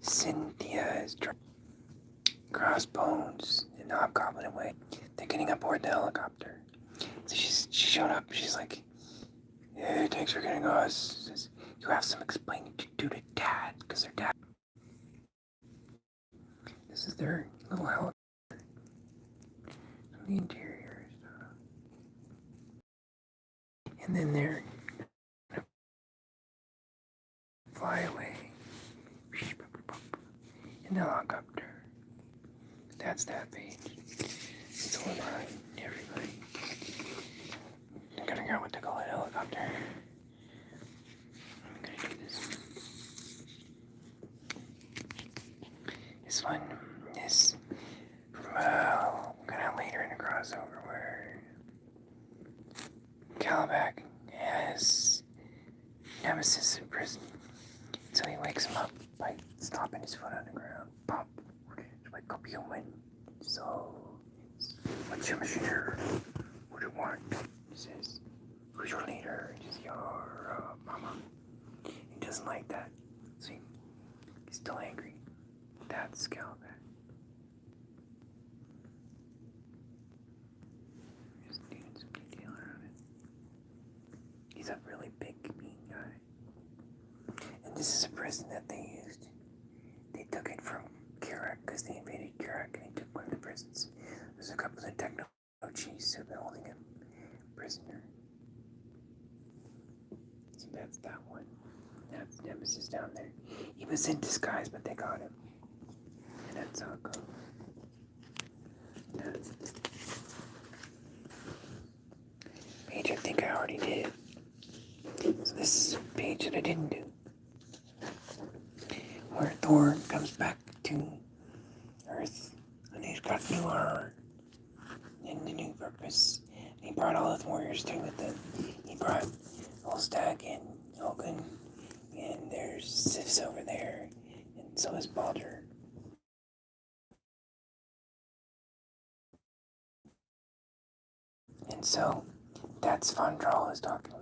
Cynthia is Crossbones and Hobgoblin away. They're getting aboard the helicopter. So she showed up. She's like, "Hey, thanks for getting us." Says, "You have some explaining to do to Dad, because their dad." This is their little helicopter. The interior stuff. And then they're gonna fly away in the helicopter. That's that page. It's all behind everybody. I gotta figure out what to call it, helicopter. I'm gonna do this. This one is from kind of later in the crossover where Calabac has Nemesis in prison. So he wakes him up by stomping his foot on the ground. Pop. Wake up, human. So, what's your mission here? What do you want? He says, who's your leader? He says, your mama. He doesn't like that. So he's still angry. That's Calabac. Just doing some detail around it. He's a really big, mean guy. And this is a prison that they used. They took it from Kirak because they invaded Kirak and they took one of the prisons. There's a couple of techno chiefs who've been holding him prisoner. So that's that one. That's Nemesis down there. He was in disguise, but they got him. And that's how it goes. That page I think I already did. So this is a page that I didn't do. Where Thor comes back to Earth and he's got new armor and a new purpose. And he brought all his warriors through with him. He brought Olstag and Hogan, and there's Sif's over there, and so is Baldur. And so that's Fandral is talking.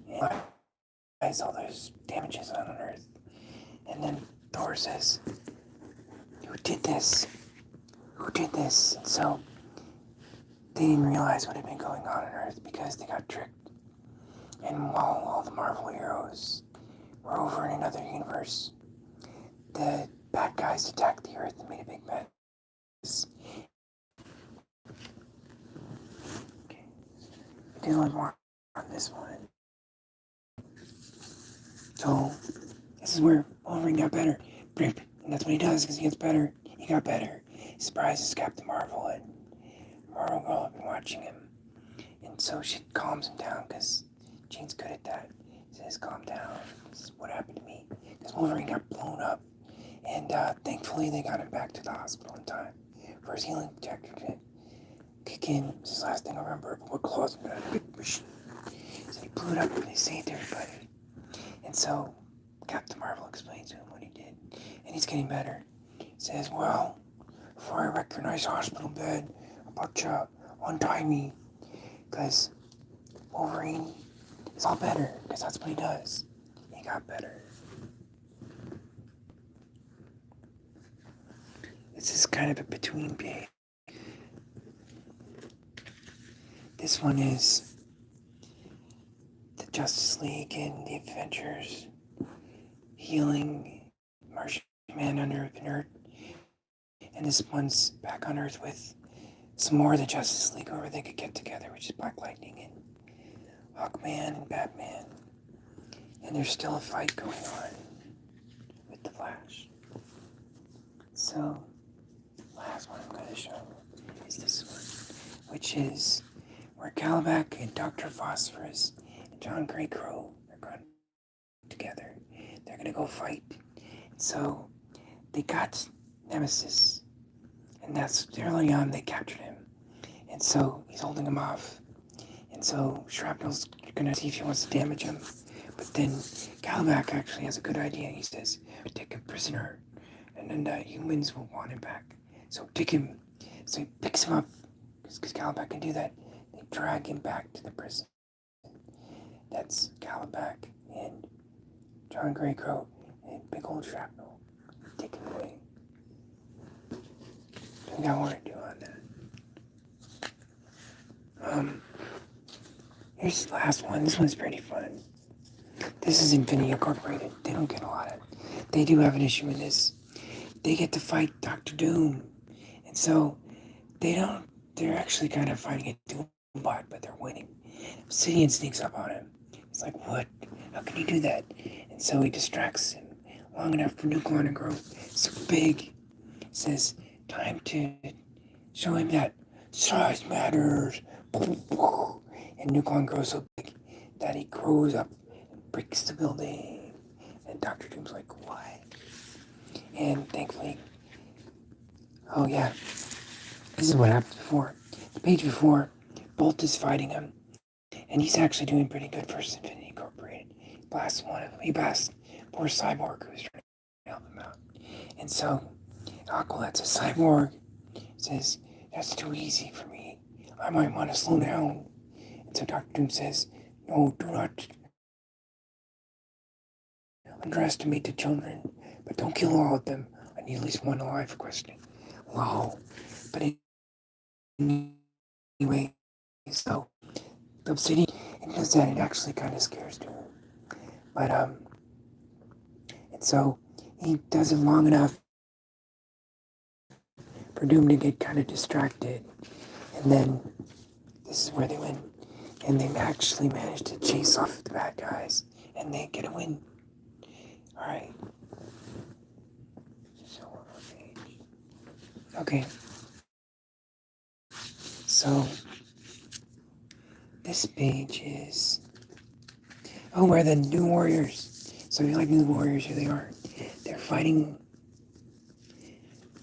And guys, all those damages on Earth. And then Thor says, who did this? Who did this? And so they didn't realize what had been going on Earth because they got tricked. And while all the Marvel heroes were over in another universe, the bad guys attacked the Earth and made a big mess. Okay. Do one more on this one. So this is where Wolverine got better. And that's what he does because he gets better. He got better. He surprises Captain Marvel, and Marvel Girl had been watching him. And so she calms him down because Jean's good at that. He says, calm down. This is what happened to me. Because Wolverine got blown up. And thankfully they got him back to the hospital in time for his healing projector to kick in. This is the last thing I remember. But what claws him out a big machine. So he blew it up and they saved everybody. And so Captain Marvel explains to him what he did. And he's getting better. He says, well, before I wreck your nice hospital bed, how about you untie me? Because Wolverine is all better. Because that's what he does. He got better. This is kind of a between page. This one is the Justice League and the Avengers healing Martian Manhunter have been hurt. And this one's back on Earth with some more of the Justice League where they could get together, which is Black Lightning and Hawkman and Batman. And there's still a fight going on with the Flash. So, last one I'm going to show is this one, which is where Calabac and Dr. Phosphorus and John Greycrow are going together. They're going to go fight. So, they got Nemesis, and that's early on they captured him. And so, he's holding him off. And so, Shrapnel's going to see if he wants to damage him. But then, Calabac actually has a good idea. He says, take him prisoner, and then the humans will want him back. So take him. So he picks him up, because Calabac can do that. They drag him back to the prison. That's Calabac and John Greycrow and big old Shrapnel taken away. I got more to do on that. Here's the last one. This one's pretty fun. This is Infinity Incorporated. They don't get a lot of. They do have an issue with this. They get to fight Doctor Doom, and so they don't. They're actually kind of fighting a Doombot, but they're winning. Obsidian sneaks up on him. He's like, "What? How can you do that?" And so he distracts him long enough for Nucleon to grow so big. Says, "Time to show him that size matters." And Nucleon grows so big that he grows up and breaks the building. And Doctor Doom's like, "What?" And thankfully, oh yeah, this is what happened before. The page before, Bolt is fighting him, and he's actually doing pretty good for Infinity Incorporated. He blasts poor Cyborg who's trying to help him out. And so, Aqualet's a Cyborg, says, "That's too easy for me. I might want to slow down." And so Doctor Doom says, "No, do not underestimate the children, but don't kill all of them. I need at least one alive for questioning." Wow. But anyway, so the Obsidian, it does that. It actually kind of scares Doom. But and so he does it long enough for Doom to get kind of distracted, and then this is where they win, and they actually manage to chase off the bad guys, and they get a win. All right. So one more page. Okay. So this page is where the New Warriors. So if you like New Warriors, here they are. They're fighting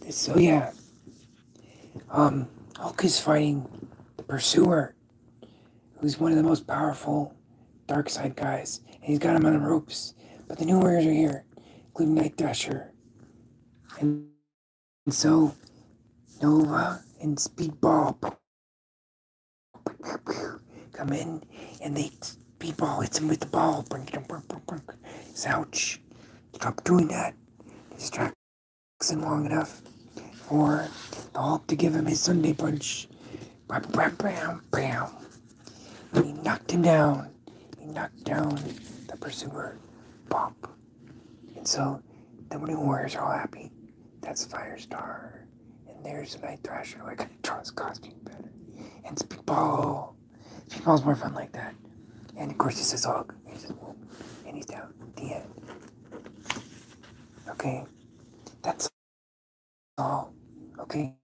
this. So yeah, Hulk is fighting the Pursuer, who's one of the most powerful dark side guys, and he's got him on the ropes. But the New Warriors are here, including Night Thrasher, and so Nova and Speedball come in, and Speedball hits him with the ball. Ouch! Stop doing that. Distracts him long enough for the Hulk to give him his Sunday punch. Bam, bam, bam, bam. And he knocked him down. He knocked down the Pursuer. Pop. And so the New Warriors are all happy. That's Firestar. And there's a Night Thrasher. I could draw his costume better. And Speedball. Speedball's more fun like that. And of course, he says Hulk. He says, whoop, and he's down. The end. Okay. That's all. Okay.